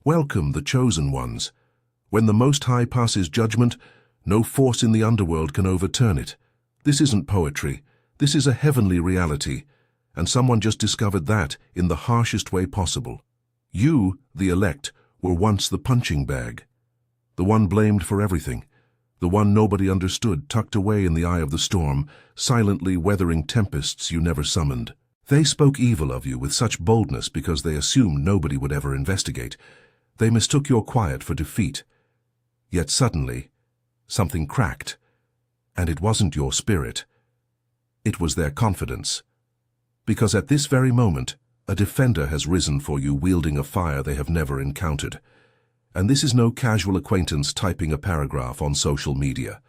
Welcome, the chosen ones. When the Most High passes judgment, no force in the underworld can overturn it. This isn't poetry. This is a heavenly reality, and someone just discovered that in the harshest way possible. You, the elect, were once the punching bag, the one blamed for everything, the one nobody understood, tucked away in the eye of the storm, silently weathering tempests you never summoned. They spoke evil of you with such boldness because they assumed nobody would ever investigate. They mistook your quiet for defeat. Yet suddenly, something cracked, and it wasn't your spirit. It was their confidence. Because at this very moment, a defender has risen for you wielding a fire they have never encountered. And this is no casual acquaintance typing a paragraph on social media.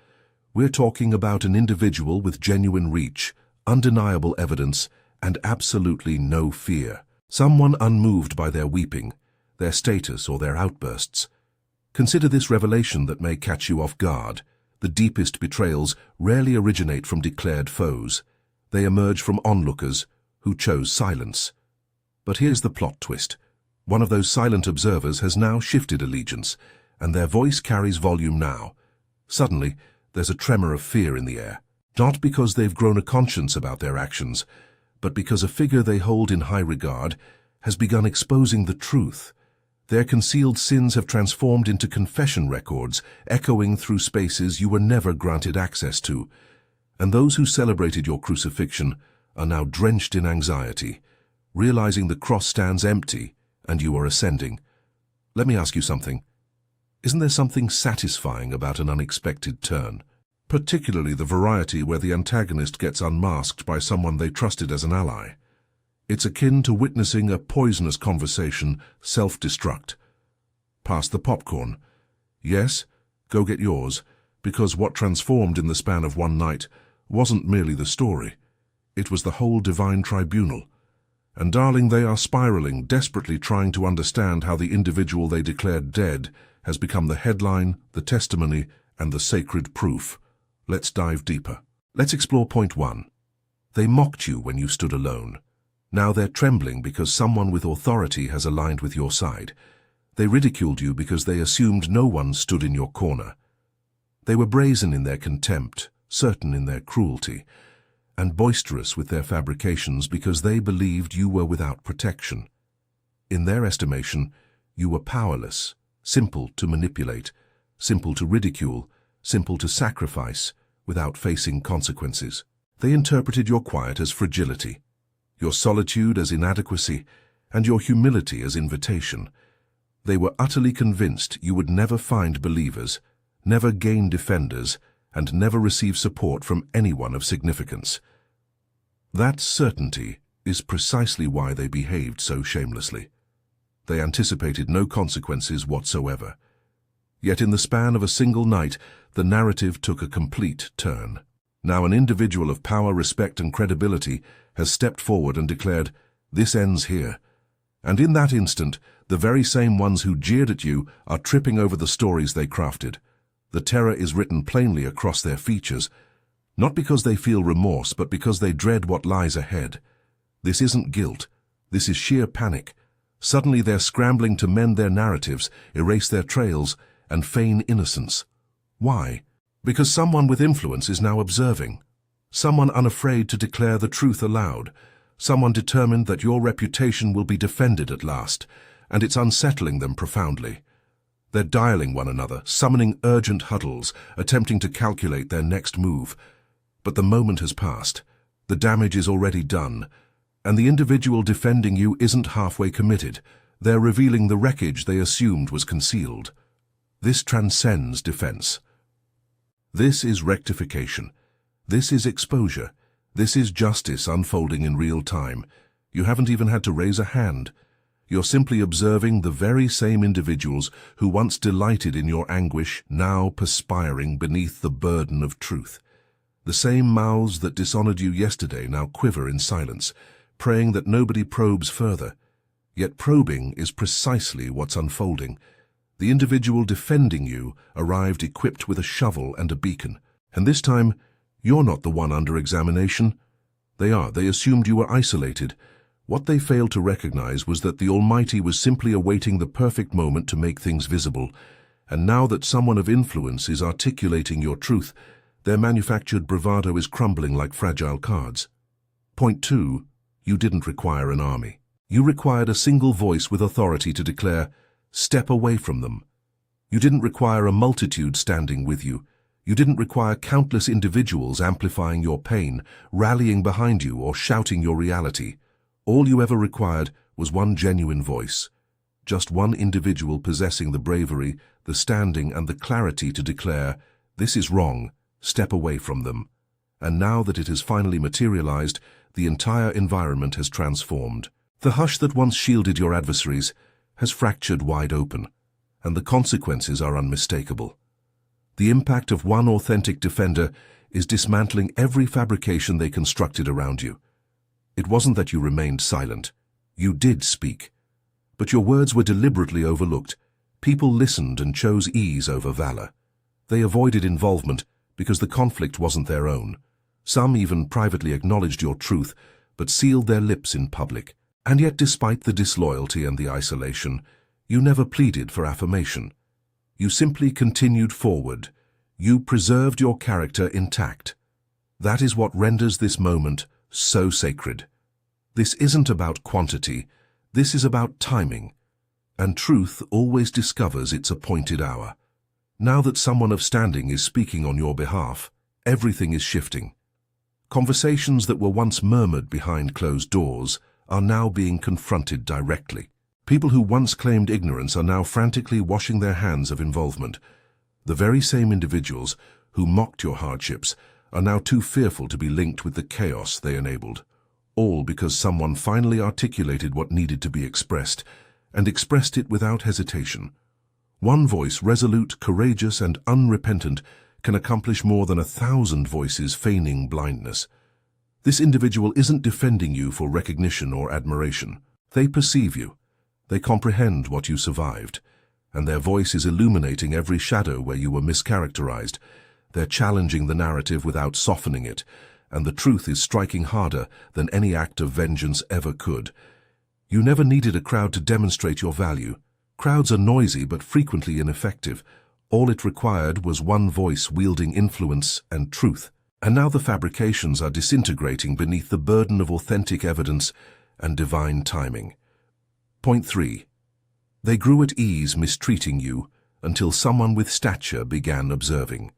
We're talking about an individual with genuine reach, undeniable evidence, and absolutely no fear. Someone unmoved by their weeping, their status, or their outbursts. Consider this revelation that may catch you off guard. The deepest betrayals rarely originate from declared foes. They emerge from onlookers who chose silence. But here's the plot twist. One of those silent observers has now shifted allegiance, and their voice carries volume now. Suddenly, there's a tremor of fear in the air. Not because they've grown a conscience about their actions, but because a figure they hold in high regard has begun exposing the truth. Their concealed sins have transformed into confession records, echoing through spaces you were never granted access to. And those who celebrated your crucifixion are now drenched in anxiety, realizing the cross stands empty and you are ascending. Let me ask you something. Isn't there something satisfying about an unexpected turn? Particularly the variety where the antagonist gets unmasked by someone they trusted as an ally. It's akin to witnessing a poisonous conversation self-destruct. Pass the popcorn. Yes, go get yours, because what transformed in the span of one night wasn't merely the story. It was the whole divine tribunal. And darling, they are spiraling, desperately trying to understand how the individual they declared dead has become the headline, the testimony, and the sacred proof. Let's dive deeper. Let's explore point 1. They mocked you when you stood alone. Now they're trembling because someone with authority has aligned with your side. They ridiculed you because they assumed no one stood in your corner. They were brazen in their contempt, certain in their cruelty, and boisterous with their fabrications because they believed you were without protection. In their estimation, you were powerless, simple to manipulate, simple to ridicule, simple to sacrifice, without facing consequences. They interpreted your quiet as fragility, your solitude as inadequacy, and your humility as invitation. They were utterly convinced you would never find believers, never gain defenders, and never receive support from anyone of significance. That certainty is precisely why they behaved so shamelessly. They anticipated no consequences whatsoever. Yet in the span of a single night, the narrative took a complete turn. Now an individual of power, respect, and credibility has stepped forward and declared, "This ends here." And in that instant, the very same ones who jeered at you are tripping over the stories they crafted. The terror is written plainly across their features, not because they feel remorse, but because they dread what lies ahead. This isn't guilt. This is sheer panic. Suddenly they're scrambling to mend their narratives, erase their trails, and feign innocence. Why? Because someone with influence is now observing. Someone unafraid to declare the truth aloud. Someone determined that your reputation will be defended at last, and it's unsettling them profoundly. They're dialing one another, summoning urgent huddles, attempting to calculate their next move. But the moment has passed. The damage is already done, and the individual defending you isn't halfway committed. They're revealing the wreckage they assumed was concealed. This transcends defense. This is rectification. This is exposure. This is justice unfolding in real time. You haven't even had to raise a hand. You're simply observing the very same individuals who once delighted in your anguish, now perspiring beneath the burden of truth. The same mouths that dishonored you yesterday now quiver in silence, praying that nobody probes further. Yet probing is precisely what's unfolding. The individual defending you arrived equipped with a shovel and a beacon. And this time, you're not the one under examination. They are. They assumed you were isolated, What they failed to recognize was that the Almighty was simply awaiting the perfect moment to make things visible, and now that someone of influence is articulating your truth, their manufactured bravado is crumbling like fragile cards. Point 2. You didn't require an army. You required a single voice with authority to declare, "Step away from them." You didn't require a multitude standing with you. You didn't require countless individuals amplifying your pain, rallying behind you, or shouting your reality. All you ever required was one genuine voice. Just one individual possessing the bravery, the standing, and the clarity to declare, "This is wrong, step away from them." And now that it has finally materialized, the entire environment has transformed. The hush that once shielded your adversaries has fractured wide open, and the consequences are unmistakable. The impact of one authentic defender is dismantling every fabrication they constructed around you. It wasn't that you remained silent. You did speak. But your words were deliberately overlooked. People listened and chose ease over valor. They avoided involvement because the conflict wasn't their own. Some even privately acknowledged your truth, but sealed their lips in public. And yet, despite the disloyalty and the isolation, you never pleaded for affirmation. You simply continued forward. You preserved your character intact. That is what renders this moment so sacred. This isn't about quantity. This is about timing. And truth always discovers its appointed hour. Now that someone of standing is speaking on your behalf, everything is shifting. Conversations that were once murmured behind closed doors are now being confronted directly. People who once claimed ignorance are now frantically washing their hands of involvement. The very same individuals who mocked your hardships are now too fearful to be linked with the chaos they enabled. All because someone finally articulated what needed to be expressed, and expressed it without hesitation. One voice, resolute, courageous, and unrepentant, can accomplish more than 1,000 voices feigning blindness. This individual isn't defending you for recognition or admiration. They perceive you. They comprehend what you survived. And their voice is illuminating every shadow where you were mischaracterized. They're challenging the narrative without softening it, and the truth is striking harder than any act of vengeance ever could. You never needed a crowd to demonstrate your value. Crowds are noisy but frequently ineffective. All it required was one voice wielding influence and truth. And now the fabrications are disintegrating beneath the burden of authentic evidence and divine timing. Point 3. They grew at ease mistreating you until someone with stature began observing.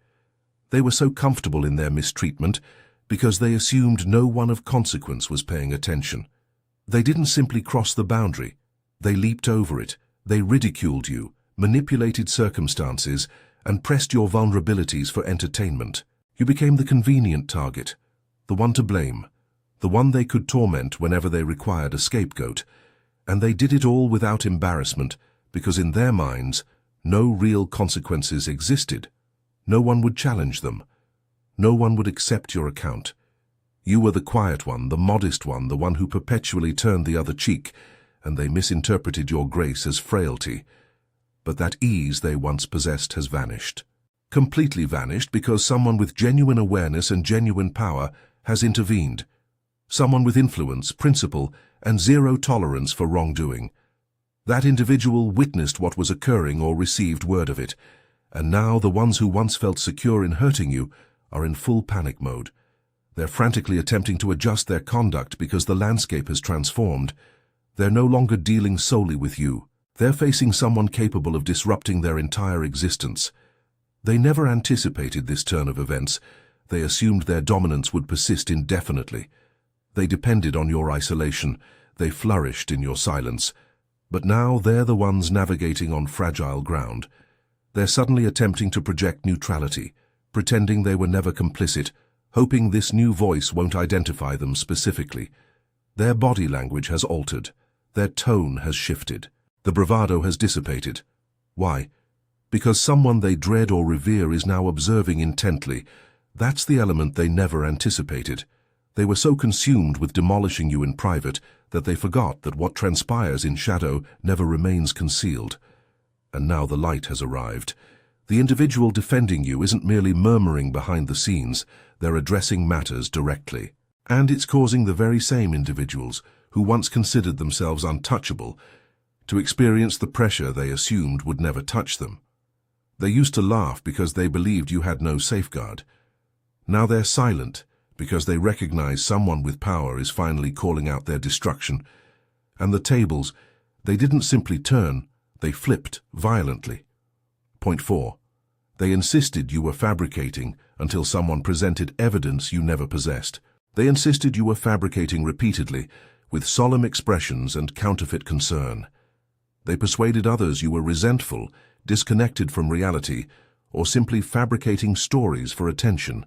They were so comfortable in their mistreatment because they assumed no one of consequence was paying attention. They didn't simply cross the boundary. They leaped over it. They ridiculed you, manipulated circumstances, and pressed your vulnerabilities for entertainment. You became the convenient target, the one to blame, the one they could torment whenever they required a scapegoat. And they did it all without embarrassment, because in their minds, no real consequences existed. No one would challenge them. No one would accept your account. You were the quiet one, the modest one, the one who perpetually turned the other cheek, and they misinterpreted your grace as frailty. But that ease they once possessed has vanished. Completely vanished because someone with genuine awareness and genuine power has intervened. Someone with influence, principle, and zero tolerance for wrongdoing. That individual witnessed what was occurring or received word of it, and now the ones who once felt secure in hurting you are in full panic mode. They're frantically attempting to adjust their conduct because the landscape has transformed. They're no longer dealing solely with you. They're facing someone capable of disrupting their entire existence. They never anticipated this turn of events. They assumed their dominance would persist indefinitely. They depended on your isolation. They flourished in your silence. But now they're the ones navigating on fragile ground. They're suddenly attempting to project neutrality, pretending they were never complicit, hoping this new voice won't identify them specifically. Their body language has altered. Their tone has shifted. The bravado has dissipated. Why? Because someone they dread or revere is now observing intently. That's the element they never anticipated. They were so consumed with demolishing you in private that they forgot that what transpires in shadow never remains concealed. And now the light has arrived. The individual defending you isn't merely murmuring behind the scenes, they're addressing matters directly. And it's causing the very same individuals who once considered themselves untouchable, to experience the pressure they assumed would never touch them. They used to laugh because they believed you had no safeguard. Now they're silent because they recognize someone with power is finally calling out their destruction. And the tables, they didn't simply turn, they flipped violently. Point 4. They insisted you were fabricating until someone presented evidence you never possessed. They insisted you were fabricating repeatedly, with solemn expressions and counterfeit concern. They persuaded others you were resentful, disconnected from reality, or simply fabricating stories for attention.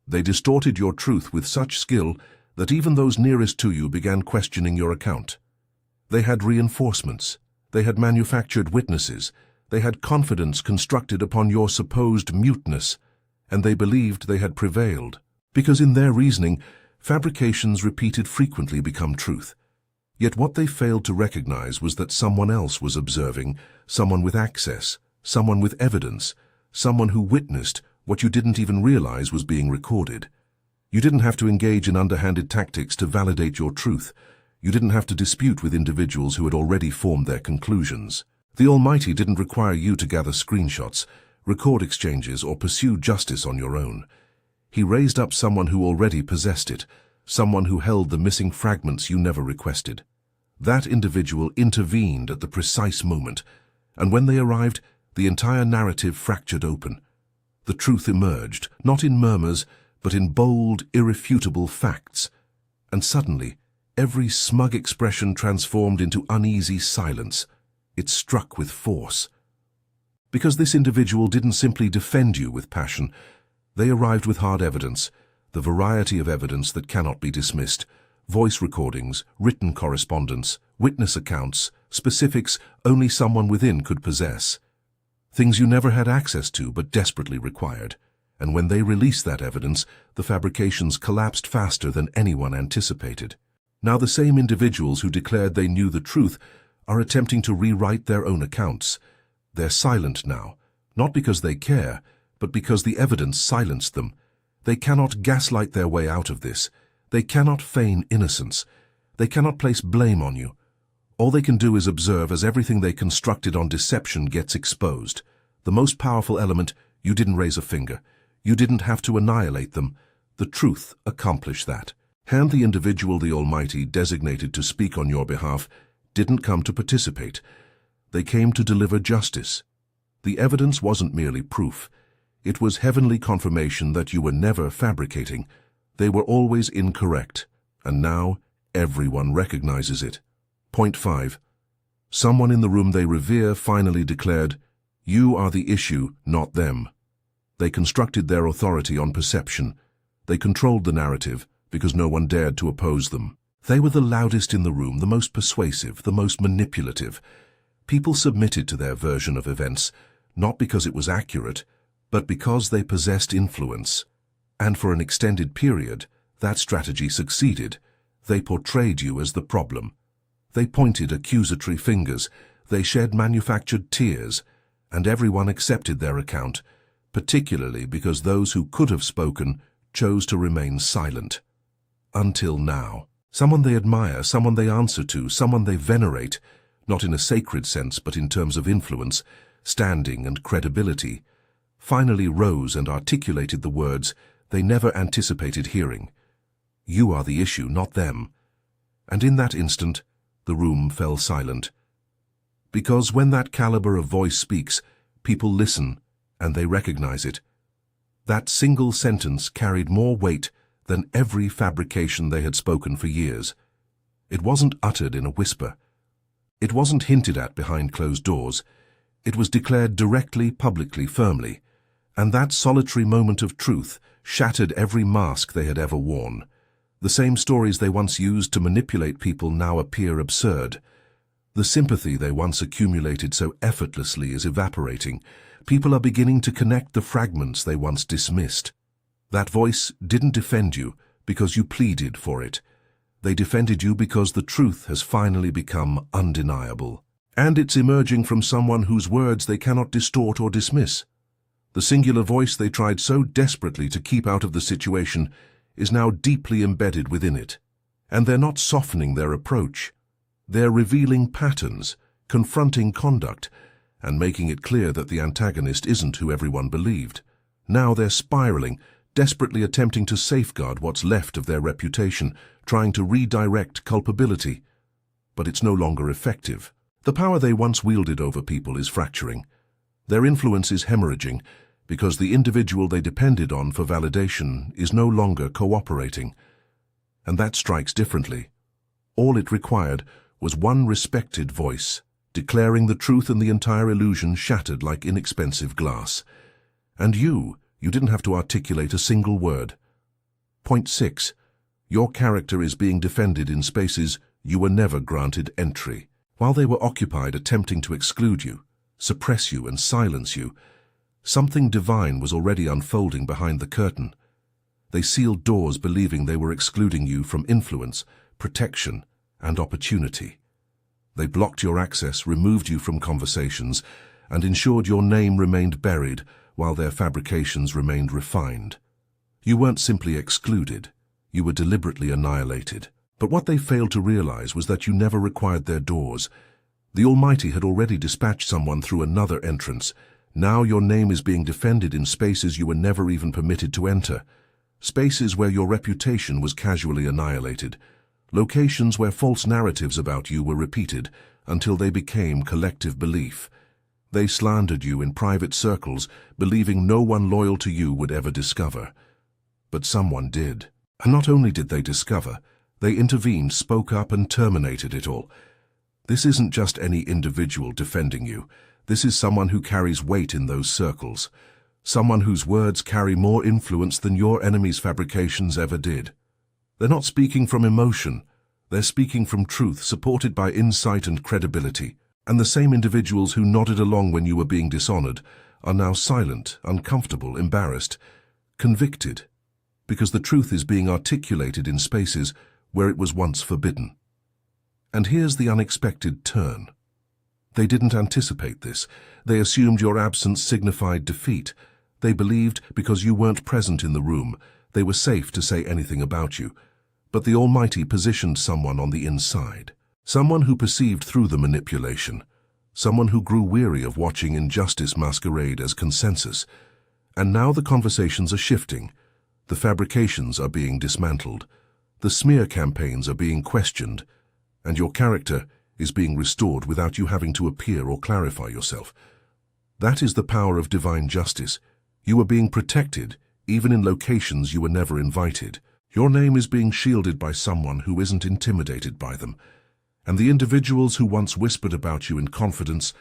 They distorted your truth with such skill that even those nearest to you began questioning your account. They had reinforcements. They had manufactured witnesses. They had confidence constructed upon your supposed muteness, and they believed they had prevailed. Because in their reasoning, fabrications repeated frequently become truth. Yet what they failed to recognize was that someone else was observing, someone with access, someone with evidence, someone who witnessed what you didn't even realize was being recorded. You didn't have to engage in underhanded tactics to validate your truth. You didn't have to dispute with individuals who had already formed their conclusions. The Almighty didn't require you to gather screenshots, record exchanges, or pursue justice on your own. He raised up someone who already possessed it, someone who held the missing fragments you never requested. That individual intervened at the precise moment, and when they arrived, the entire narrative fractured open. The truth emerged, not in murmurs, but in bold, irrefutable facts. And suddenly, every smug expression transformed into uneasy silence. It struck with force. Because this individual didn't simply defend you with passion, they arrived with hard evidence, the variety of evidence that cannot be dismissed, voice recordings, written correspondence, witness accounts, specifics only someone within could possess. Things you never had access to but desperately required. And when they released that evidence, the fabrications collapsed faster than anyone anticipated. Now the same individuals who declared they knew the truth are attempting to rewrite their own accounts. They're silent now, not because they care, but because the evidence silenced them. They cannot gaslight their way out of this. They cannot feign innocence. They cannot place blame on you. All they can do is observe as everything they constructed on deception gets exposed. The most powerful element, you didn't raise a finger. You didn't have to annihilate them. The truth accomplished that. And the individual the Almighty designated to speak on your behalf didn't come to participate. They came to deliver justice. The evidence wasn't merely proof. It was heavenly confirmation that you were never fabricating. They were always incorrect, and now everyone recognizes it. Point 5. Someone in the room they revere finally declared, "You are the issue, not them." They constructed their authority on perception. They controlled the narrative because no one dared to oppose them. They were the loudest in the room, the most persuasive, the most manipulative. People submitted to their version of events, not because it was accurate, but because they possessed influence. And for an extended period, that strategy succeeded. They portrayed you as the problem. They pointed accusatory fingers. They shed manufactured tears, and everyone accepted their account, particularly because those who could have spoken chose to remain silent. Until now. Someone they admire, someone they answer to, someone they venerate, not in a sacred sense but in terms of influence, standing and credibility, finally rose and articulated the words they never anticipated hearing. "You are the issue, not them." And in that instant, the room fell silent. Because when that caliber of voice speaks, people listen and they recognize it. That single sentence carried more weight than every fabrication they had spoken for years. It wasn't uttered in a whisper. It wasn't hinted at behind closed doors. It was declared directly, publicly, firmly. And that solitary moment of truth shattered every mask they had ever worn. The same stories they once used to manipulate people now appear absurd. The sympathy they once accumulated so effortlessly is evaporating. People are beginning to connect the fragments they once dismissed. That voice didn't defend you because you pleaded for it. They defended you because the truth has finally become undeniable. And it's emerging from someone whose words they cannot distort or dismiss. The singular voice they tried so desperately to keep out of the situation is now deeply embedded within it. And they're not softening their approach. They're revealing patterns, confronting conduct, and making it clear that the antagonist isn't who everyone believed. Now they're spiraling, desperately attempting to safeguard what's left of their reputation, trying to redirect culpability. But it's no longer effective. The power they once wielded over people is fracturing. Their influence is hemorrhaging because the individual they depended on for validation is no longer cooperating. And that strikes differently. All it required was one respected voice, declaring the truth, and the entire illusion shattered like inexpensive glass. And you didn't have to articulate a single word. Point 6. Your character is being defended in spaces you were never granted entry. While they were occupied attempting to exclude you, suppress you, and silence you, something divine was already unfolding behind the curtain. They sealed doors believing they were excluding you from influence, protection, and opportunity. They blocked your access, removed you from conversations, and ensured your name remained buried while their fabrications remained refined. You weren't simply excluded, you were deliberately annihilated. But what they failed to realize was that you never required their doors. The Almighty had already dispatched someone through another entrance. Now your name is being defended in spaces you were never even permitted to enter. Spaces where your reputation was casually annihilated. Locations where false narratives about you were repeated until they became collective belief. They slandered you in private circles, believing no one loyal to you would ever discover. But someone did. And not only did they discover, they intervened, spoke up, and terminated it all. This isn't just any individual defending you. This is someone who carries weight in those circles. Someone whose words carry more influence than your enemy's fabrications ever did. They're not speaking from emotion. They're speaking from truth, supported by insight and credibility. And the same individuals who nodded along when you were being dishonored are now silent, uncomfortable, embarrassed, convicted, because the truth is being articulated in spaces where it was once forbidden. And here's the unexpected turn. They didn't anticipate this. They assumed your absence signified defeat. They believed because you weren't present in the room, they were safe to say anything about you. But the Almighty positioned someone on the inside. Someone who perceived through the manipulation. Someone who grew weary of watching injustice masquerade as consensus. And now the conversations are shifting. The fabrications are being dismantled. The smear campaigns are being questioned. And your character is being restored without you having to appear or clarify yourself. That is the power of divine justice. You are being protected, even in locations you were never invited. Your name is being shielded by someone who isn't intimidated by them. And the individuals who once whispered about you in confidence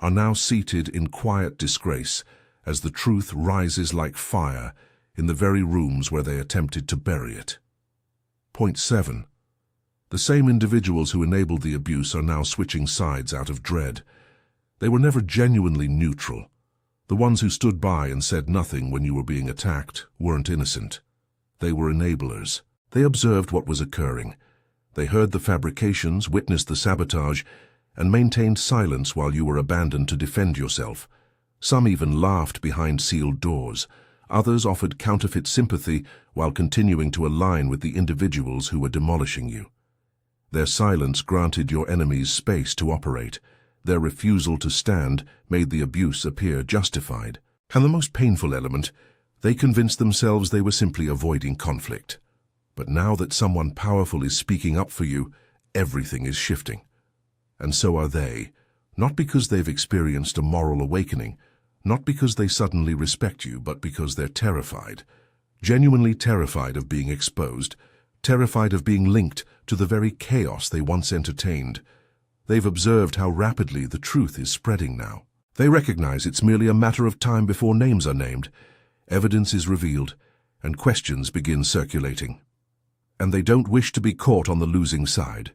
are now seated in quiet disgrace as the truth rises like fire in the very rooms where they attempted to bury it. Point 7. The same individuals who enabled the abuse are now switching sides out of dread. They were never genuinely neutral. The ones who stood by and said nothing when you were being attacked weren't innocent. They were enablers. They observed what was occurring. They heard the fabrications, witnessed the sabotage, and maintained silence while you were abandoned to defend yourself. Some even laughed behind sealed doors. Others offered counterfeit sympathy while continuing to align with the individuals who were demolishing you. Their silence granted your enemies space to operate. Their refusal to stand made the abuse appear justified. And the most painful element, they convinced themselves they were simply avoiding conflict. But now that someone powerful is speaking up for you, everything is shifting. And so are they, not because they've experienced a moral awakening, not because they suddenly respect you, but because they're terrified. Genuinely terrified of being exposed, terrified of being linked to the very chaos they once entertained. They've observed how rapidly the truth is spreading now. They recognize it's merely a matter of time before names are named, evidence is revealed, and questions begin circulating. And they don't wish to be caught on the losing side.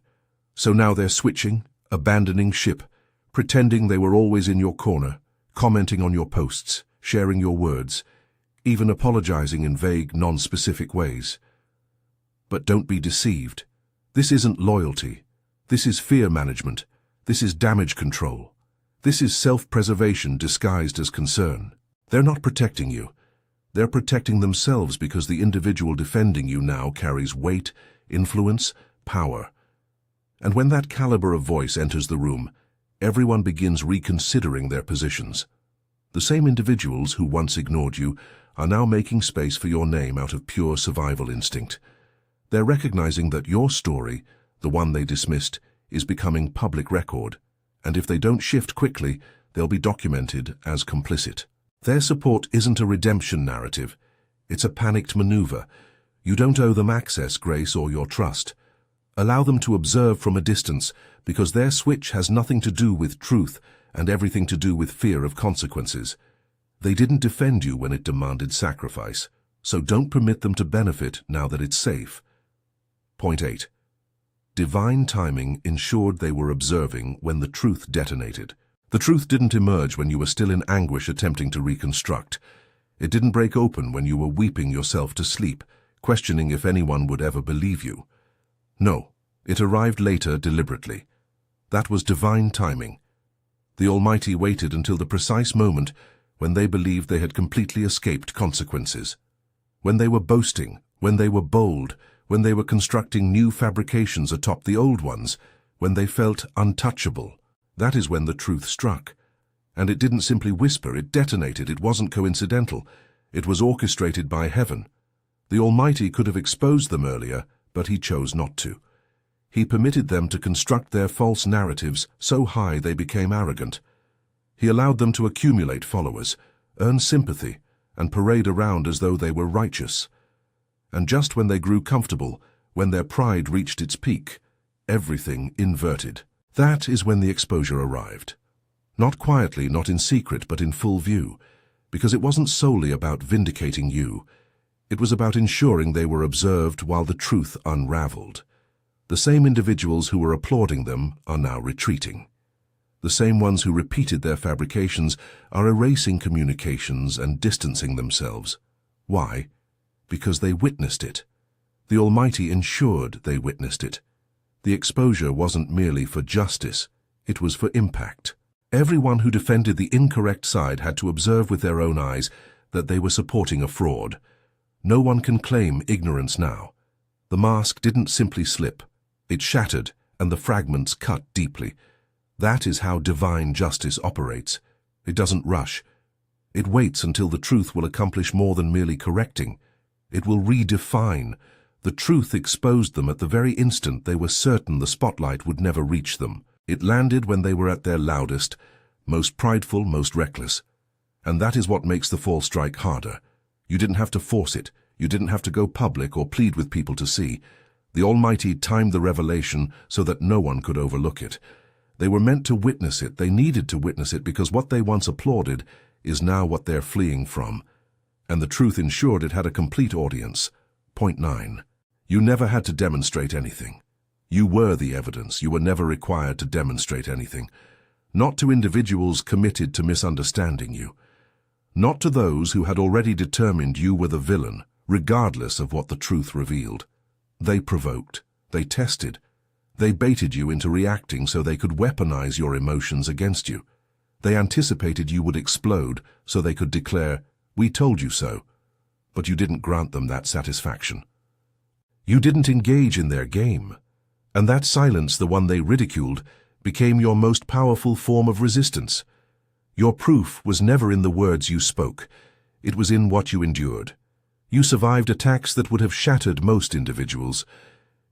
So now they're switching, abandoning ship, pretending they were always in your corner, commenting on your posts, sharing your words, even apologizing in vague, non-specific ways. But don't be deceived. This isn't loyalty. This is fear management. This is damage control. This is self-preservation disguised as concern. They're not protecting you. They're protecting themselves because the individual defending you now carries weight, influence, power. And when that caliber of voice enters the room, everyone begins reconsidering their positions. The same individuals who once ignored you are now making space for your name out of pure survival instinct. They're recognizing that your story, the one they dismissed, is becoming public record, and if they don't shift quickly, they'll be documented as complicit. Their support isn't a redemption narrative. It's a panicked maneuver. You don't owe them access, grace, or your trust. Allow them to observe from a distance, because their switch has nothing to do with truth and everything to do with fear of consequences. They didn't defend you when it demanded sacrifice, so don't permit them to benefit now that it's safe. Point 8. Divine timing ensured they were observing when the truth detonated. The truth didn't emerge when you were still in anguish attempting to reconstruct. It didn't break open when you were weeping yourself to sleep, questioning if anyone would ever believe you. No, it arrived later deliberately. That was divine timing. The Almighty waited until the precise moment when they believed they had completely escaped consequences. When they were boasting, when they were bold, when they were constructing new fabrications atop the old ones, when they felt untouchable. That is when the truth struck. And it didn't simply whisper, it detonated, it wasn't coincidental. It was orchestrated by heaven. The Almighty could have exposed them earlier, but he chose not to. He permitted them to construct their false narratives so high they became arrogant. He allowed them to accumulate followers, earn sympathy, and parade around as though they were righteous. And just when they grew comfortable, when their pride reached its peak, everything inverted. That is when the exposure arrived. Not quietly, not in secret, but in full view, because it wasn't solely about vindicating you. It was about ensuring they were observed while the truth unraveled. The same individuals who were applauding them are now retreating. The same ones who repeated their fabrications are erasing communications and distancing themselves. Why? Because they witnessed it. The Almighty ensured they witnessed it. The exposure wasn't merely for justice, it was for impact. Everyone who defended the incorrect side had to observe with their own eyes that they were supporting a fraud. No one can claim ignorance now. The mask didn't simply slip. It shattered, and the fragments cut deeply. That is how divine justice operates. It doesn't rush. It waits until the truth will accomplish more than merely correcting. It will redefine. The truth exposed them at the very instant they were certain the spotlight would never reach them. It landed when they were at their loudest, most prideful, most reckless. And that is what makes the fall strike harder. You didn't have to force it. You didn't have to go public or plead with people to see. The Almighty timed the revelation so that no one could overlook it. They were meant to witness it. They needed to witness it because what they once applauded is now what they're fleeing from. And the truth ensured it had a complete audience. Point 9. You never had to demonstrate anything. You were the evidence. You were never required to demonstrate anything. Not to individuals committed to misunderstanding you. Not to those who had already determined you were the villain, regardless of what the truth revealed. They provoked. They tested. They baited you into reacting so they could weaponize your emotions against you. They anticipated you would explode so they could declare, "We told you so." But you didn't grant them that satisfaction. You didn't engage in their game. And that silence, the one they ridiculed, became your most powerful form of resistance. Your proof was never in the words you spoke. It was in what you endured. You survived attacks that would have shattered most individuals.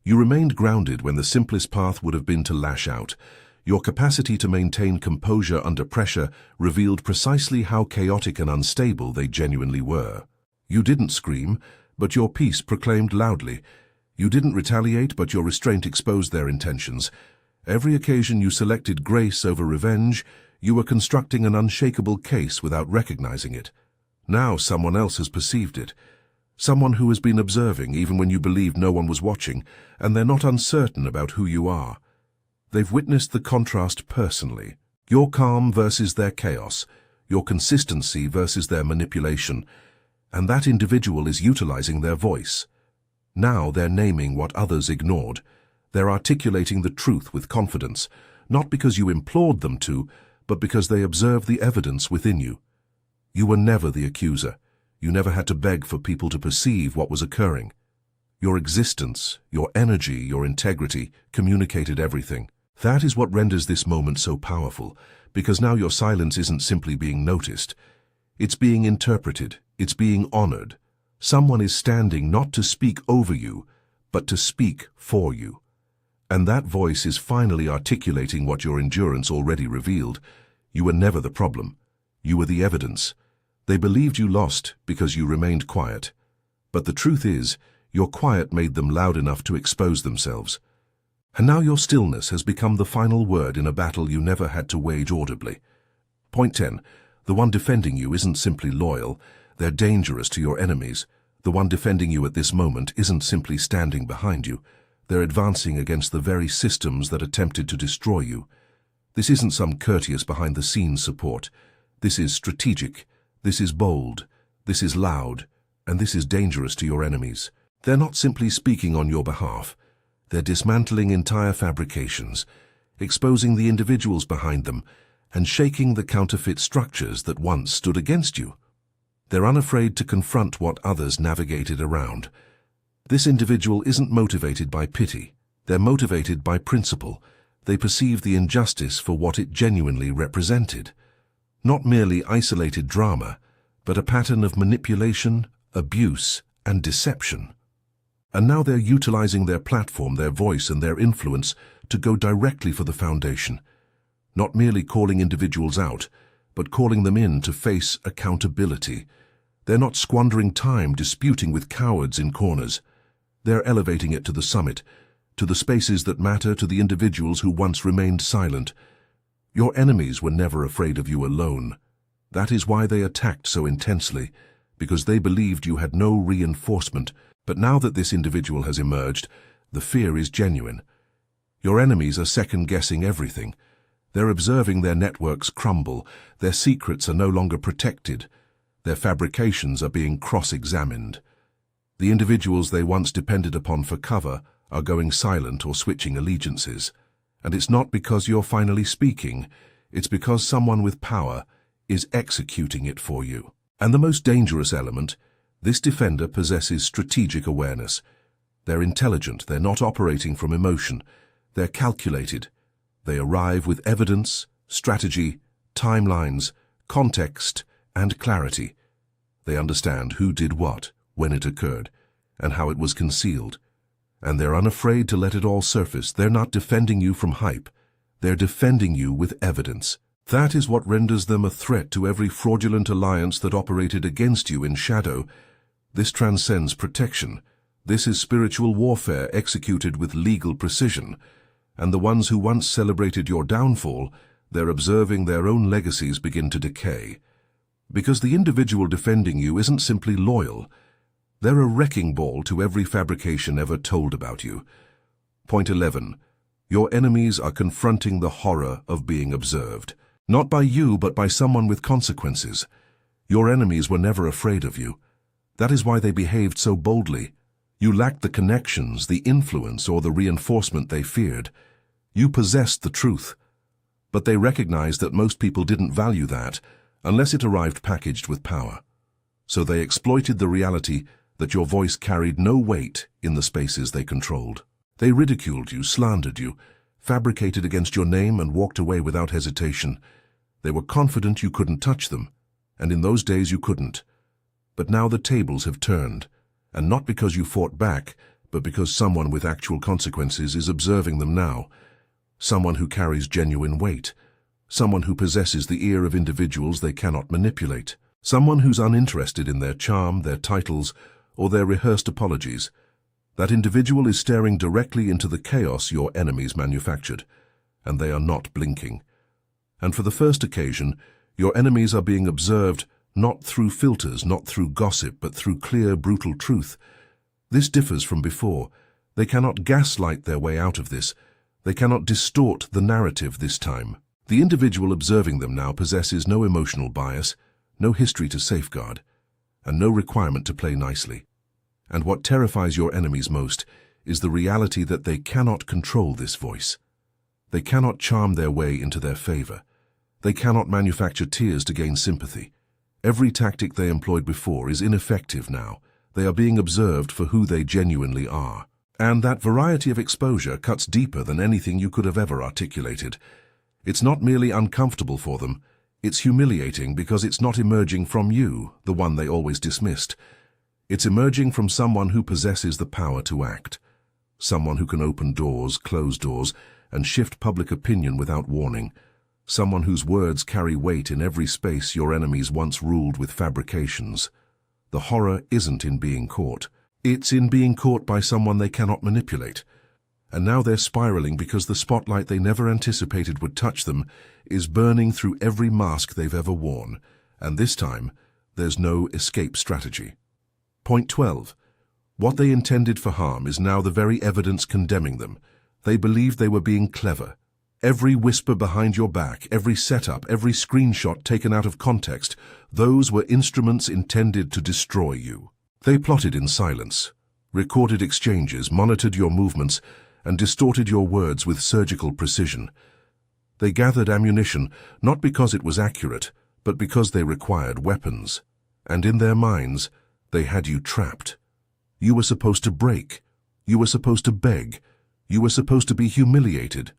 You remained grounded when the simplest path would have been to lash out. Your capacity to maintain composure under pressure revealed precisely how chaotic and unstable they genuinely were. You didn't scream, but your peace proclaimed loudly. You didn't retaliate, but your restraint exposed their intentions. Every occasion you selected grace over revenge, you were constructing an unshakable case without recognizing it. Now someone else has perceived it. Someone who has been observing even when you believed no one was watching, and they're not uncertain about who you are. They've witnessed the contrast personally. Your calm versus their chaos, your consistency versus their manipulation, and that individual is utilizing their voice. Now they're naming what others ignored. They're articulating the truth with confidence, not because you implored them to, but because they observe the evidence within you. You were never the accuser. You never had to beg for people to perceive what was occurring. Your existence, your energy, your integrity communicated everything. That is what renders this moment so powerful, because now your silence isn't simply being noticed. It's being interpreted, it's being honored. Someone is standing not to speak over you, but to speak for you. And that voice is finally articulating what your endurance already revealed. You were never the problem. You were the evidence. They believed you lost because you remained quiet. But the truth is, your quiet made them loud enough to expose themselves. And now your stillness has become the final word in a battle you never had to wage audibly. Point 10. The one defending you isn't simply loyal. They're dangerous to your enemies. The one defending you at this moment isn't simply standing behind you. They're advancing against the very systems that attempted to destroy you. This isn't some courteous behind-the-scenes support. This is strategic. This is bold. This is loud. And this is dangerous to your enemies. They're not simply speaking on your behalf. They're dismantling entire fabrications, exposing the individuals behind them, and shaking the counterfeit structures that once stood against you. They're unafraid to confront what others navigated around. This individual isn't motivated by pity. They're motivated by principle. They perceive the injustice for what it genuinely represented. Not merely isolated drama, but a pattern of manipulation, abuse, and deception. And now they're utilizing their platform, their voice, and their influence to go directly for the foundation. Not merely calling individuals out, but calling them in to face accountability. They're not squandering time disputing with cowards in corners. They're elevating it to the summit, to the spaces that matter, to the individuals who once remained silent. Your enemies were never afraid of you alone. That is why they attacked so intensely, because they believed you had no reinforcement. But now that this individual has emerged, the fear is genuine. Your enemies are second-guessing everything. They're observing their networks crumble. Their secrets are no longer protected. Their fabrications are being cross-examined. The individuals they once depended upon for cover are going silent or switching allegiances. And it's not because you're finally speaking. It's because someone with power is executing it for you. And the most dangerous element, this defender possesses strategic awareness. They're intelligent, they're not operating from emotion. They're calculated. They arrive with evidence, strategy, timelines, context, and clarity. They understand who did what, when it occurred, and how it was concealed. And they're unafraid to let it all surface. They're not defending you from hype. They're defending you with evidence. That is what renders them a threat to every fraudulent alliance that operated against you in shadow. This transcends protection. This is spiritual warfare executed with legal precision. And the ones who once celebrated your downfall, they're observing their own legacies begin to decay. Because the individual defending you isn't simply loyal. They're a wrecking ball to every fabrication ever told about you. Point 11. Your enemies are confronting the horror of being observed. Not by you, but by someone with consequences. Your enemies were never afraid of you. That is why they behaved so boldly. You lacked the connections, the influence, or the reinforcement they feared. You possessed the truth. But they recognized that most people didn't value that, unless it arrived packaged with power. So they exploited the reality that your voice carried no weight in the spaces they controlled. They ridiculed you, slandered you, fabricated against your name, and walked away without hesitation. They were confident you couldn't touch them, and in those days you couldn't. But now the tables have turned, and not because you fought back, but because someone with actual consequences is observing them now. Someone who carries genuine weight. Someone who possesses the ear of individuals they cannot manipulate. Someone who's uninterested in their charm, their titles, or their rehearsed apologies. That individual is staring directly into the chaos your enemies manufactured, and they are not blinking. And for the first occasion, your enemies are being observed not through filters, not through gossip, but through clear, brutal truth. This differs from before. They cannot gaslight their way out of this. They cannot distort the narrative this time. The individual observing them now possesses no emotional bias, no history to safeguard, and no requirement to play nicely. And what terrifies your enemies most is the reality that they cannot control this voice. They cannot charm their way into their favor. They cannot manufacture tears to gain sympathy. Every tactic they employed before is ineffective now. They are being observed for who they genuinely are. And that variety of exposure cuts deeper than anything you could have ever articulated. It's not merely uncomfortable for them, it's humiliating because it's not emerging from you, the one they always dismissed. It's emerging from someone who possesses the power to act. Someone who can open doors, close doors, and shift public opinion without warning. Someone whose words carry weight in every space your enemies once ruled with fabrications. The horror isn't in being caught. It's in being caught by someone they cannot manipulate. And now they're spiraling because the spotlight they never anticipated would touch them is burning through every mask they've ever worn. And this time, there's no escape strategy. Point 12. What they intended for harm is now the very evidence condemning them. They believed they were being clever. Every whisper behind your back, every setup, every screenshot taken out of context, those were instruments intended to destroy you. They plotted in silence, recorded exchanges, monitored your movements, and distorted your words with surgical precision. They gathered ammunition not because it was accurate, but because they required weapons. And in their minds, they had you trapped. You were supposed to break. You were supposed to beg. You were supposed to be humiliated.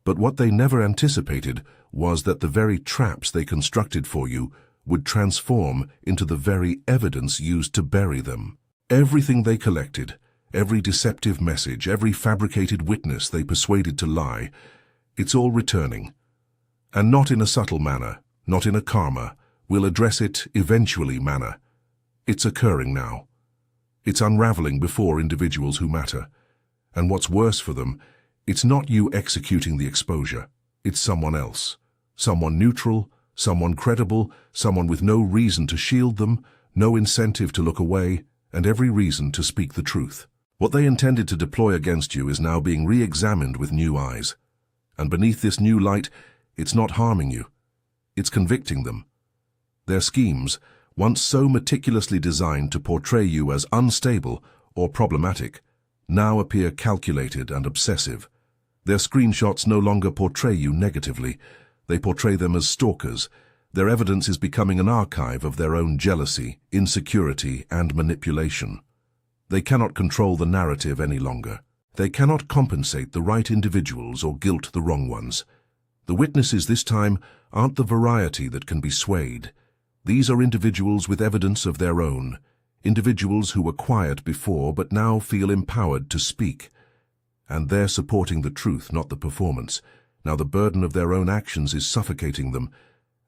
But what they never anticipated was that the very traps they constructed for you would transform into the very evidence used to bury them. Everything they collected, every deceptive message, every fabricated witness they persuaded to lie, it's all returning. And not in a subtle manner, not in a karma, we'll address it eventually manner. It's occurring now. It's unraveling before individuals who matter. And what's worse for them, it's not you executing the exposure. It's someone else. Someone neutral, someone credible, someone with no reason to shield them, no incentive to look away, and every reason to speak the truth. What they intended to deploy against you is now being re-examined with new eyes. And beneath this new light, it's not harming you. It's convicting them. Their schemes, once so meticulously designed to portray you as unstable or problematic, now appear calculated and obsessive. Their screenshots no longer portray you negatively. They portray them as stalkers. Their evidence is becoming an archive of their own jealousy, insecurity, and manipulation. They cannot control the narrative any longer. They cannot compensate the right individuals or guilt the wrong ones. The witnesses this time aren't the variety that can be swayed. These are individuals with evidence of their own, individuals who were quiet before but now feel empowered to speak. And they're supporting the truth, not the performance. Now the burden of their own actions is suffocating them,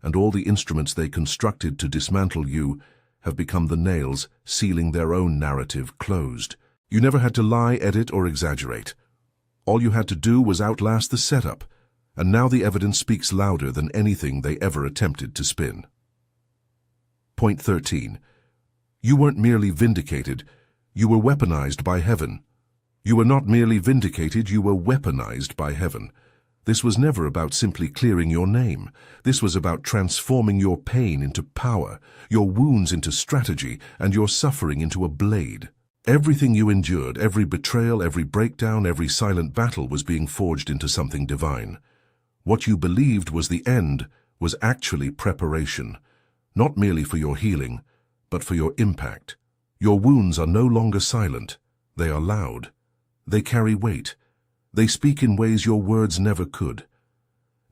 and all the instruments they constructed to dismantle you have become the nails sealing their own narrative closed. You never had to lie, edit, or exaggerate. All you had to do was outlast the setup, and now the evidence speaks louder than anything they ever attempted to spin. Point 13. You weren't merely vindicated, you were weaponized by heaven. You were not merely vindicated, you were weaponized by heaven. This was never about simply clearing your name. This was about transforming your pain into power, your wounds into strategy, and your suffering into a blade. Everything you endured, every betrayal, every breakdown, every silent battle was being forged into something divine. What you believed was the end was actually preparation, not merely for your healing, but for your impact. Your wounds are no longer silent. They are loud. They carry weight. They speak in ways your words never could.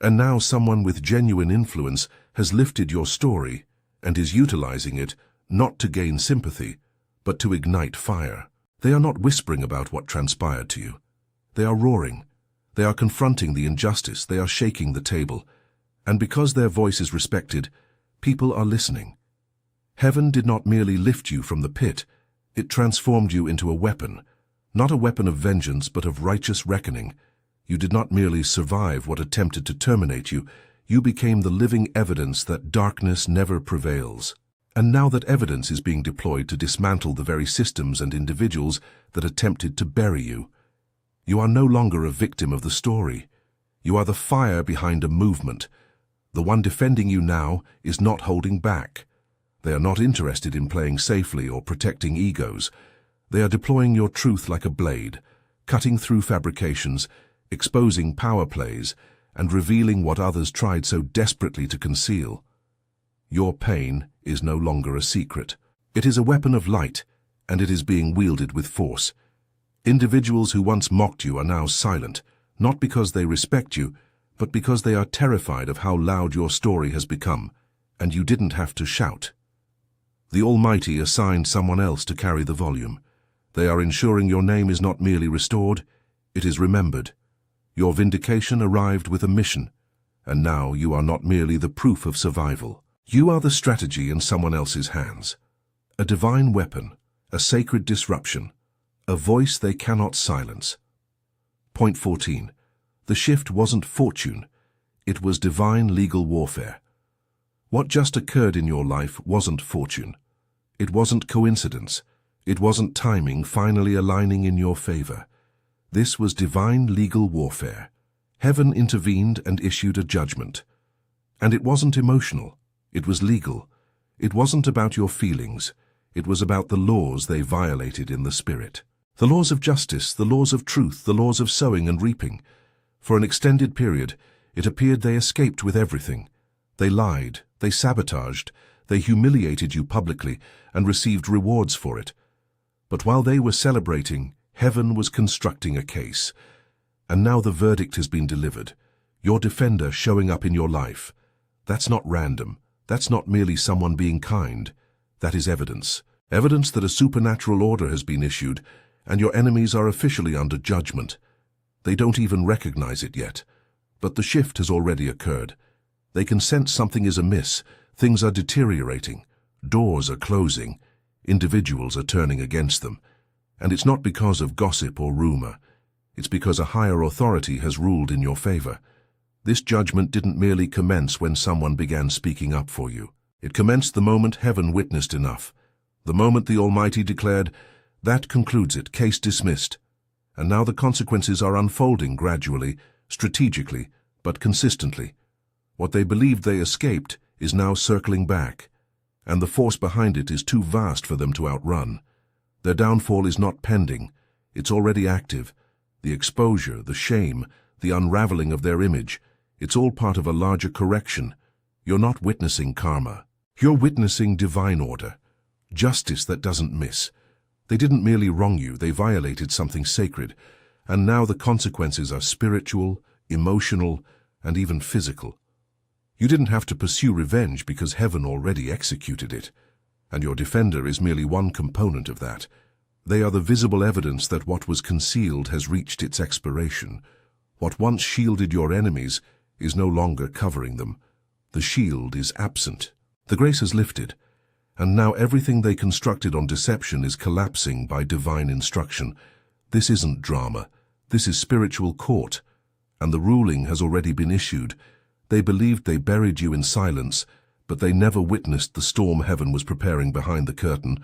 And now someone with genuine influence has lifted your story and is utilizing it not to gain sympathy, but to ignite fire. They are not whispering about what transpired to you. They are roaring. They are confronting the injustice. They are shaking the table. And because their voice is respected, people are listening. Heaven did not merely lift you from the pit, it transformed you into a weapon. Not a weapon of vengeance, but of righteous reckoning. You did not merely survive what attempted to terminate you, you became the living evidence that darkness never prevails. And now that evidence is being deployed to dismantle the very systems and individuals that attempted to bury you. You are no longer a victim of the story. You are the fire behind a movement. The one defending you now is not holding back. They are not interested in playing safely or protecting egos. They are deploying your truth like a blade, cutting through fabrications, exposing power plays, and revealing what others tried so desperately to conceal. Your pain is no longer a secret. It is a weapon of light, and it is being wielded with force. Individuals who once mocked you are now silent, not because they respect you, but because they are terrified of how loud your story has become, and you didn't have to shout. The Almighty assigned someone else to carry the volume. They are ensuring your name is not merely restored, it is remembered. Your vindication arrived with a mission, and now you are not merely the proof of survival. You are the strategy in someone else's hands. A divine weapon, a sacred disruption, a voice they cannot silence. Point 14. The shift wasn't fortune, it was divine legal warfare. What just occurred in your life wasn't fortune. It wasn't coincidence. It wasn't timing finally aligning in your favor. This was divine legal warfare. Heaven intervened and issued a judgment. And it wasn't emotional. It was legal. It wasn't about your feelings. It was about the laws they violated in the spirit. The laws of justice, the laws of truth, the laws of sowing and reaping. For an extended period, it appeared they escaped with everything. They lied, they sabotaged, they humiliated you publicly and received rewards for it. But while they were celebrating, heaven was constructing a case. And now the verdict has been delivered. Your defender showing up in your life. That's not random. That's not merely someone being kind. That is evidence. Evidence that a supernatural order has been issued, and your enemies are officially under judgment. They don't even recognize it yet. But the shift has already occurred. They can sense something is amiss. Things are deteriorating. Doors are closing. Individuals are turning against them. And it's not because of gossip or rumor. It's because a higher authority has ruled in your favor. This judgment didn't merely commence when someone began speaking up for you. It commenced the moment heaven witnessed enough. The moment the Almighty declared, "That concludes it, case dismissed." And now the consequences are unfolding gradually, strategically, but consistently. What they believed they escaped is now circling back, and the force behind it is too vast for them to outrun. Their downfall is not pending, it's already active. The exposure, the shame, the unraveling of their image, it's all part of a larger correction. You're not witnessing karma. You're witnessing divine order, justice that doesn't miss. They didn't merely wrong you, they violated something sacred, and now the consequences are spiritual, emotional, and even physical. You didn't have to pursue revenge because heaven already executed it, and your defender is merely one component of that. They are the visible evidence that what was concealed has reached its expiration. What once shielded your enemies is no longer covering them. The shield is absent. The grace has lifted, and now everything they constructed on deception is collapsing by divine instruction. This isn't drama. This is spiritual court, and the ruling has already been issued. They believed they buried you in silence, but they never witnessed the storm heaven was preparing behind the curtain.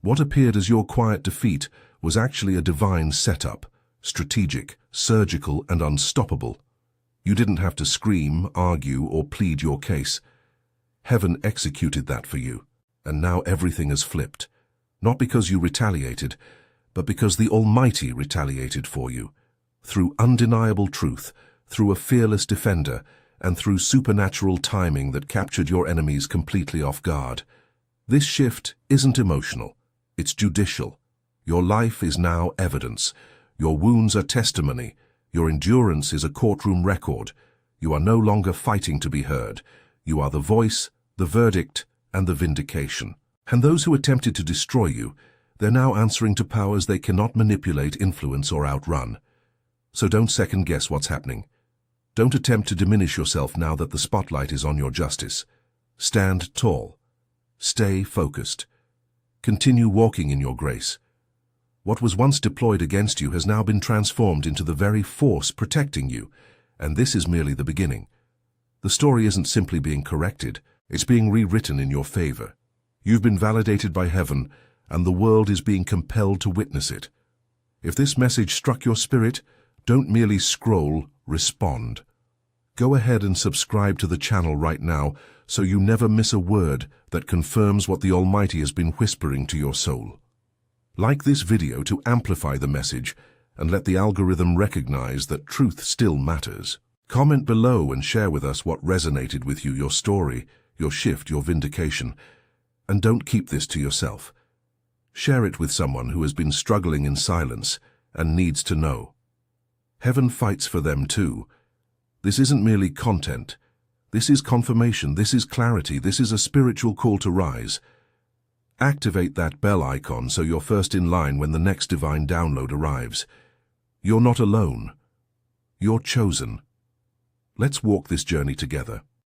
What appeared as your quiet defeat was actually a divine setup, strategic, surgical, and unstoppable. You didn't have to scream, argue, or plead your case. Heaven executed that for you, and now everything has flipped. Not because you retaliated, but because the Almighty retaliated for you. Through undeniable truth, through a fearless defender, and through supernatural timing that captured your enemies completely off guard. This shift isn't emotional, it's judicial. Your life is now evidence. Your wounds are testimony. Your endurance is a courtroom record. You are no longer fighting to be heard. You are the voice, the verdict, and the vindication. And those who attempted to destroy you, they're now answering to powers they cannot manipulate, influence, or outrun. So don't second-guess what's happening. Don't attempt to diminish yourself now that the spotlight is on your justice. Stand tall. Stay focused. Continue walking in your grace. What was once deployed against you has now been transformed into the very force protecting you, and this is merely the beginning. The story isn't simply being corrected, it's being rewritten in your favor. You've been validated by heaven, and the world is being compelled to witness it. If this message struck your spirit, don't merely scroll, respond. Go ahead and subscribe to the channel right now so you never miss a word that confirms what the Almighty has been whispering to your soul. Like this video to amplify the message and let the algorithm recognize that truth still matters. Comment below and share with us what resonated with you, your story, your shift, your vindication. And don't keep this to yourself. Share it with someone who has been struggling in silence and needs to know. Heaven fights for them too. This isn't merely content. This is confirmation, this is clarity, this is a spiritual call to rise. Activate that bell icon so you're first in line when the next divine download arrives. You're not alone. You're chosen. Let's walk this journey together.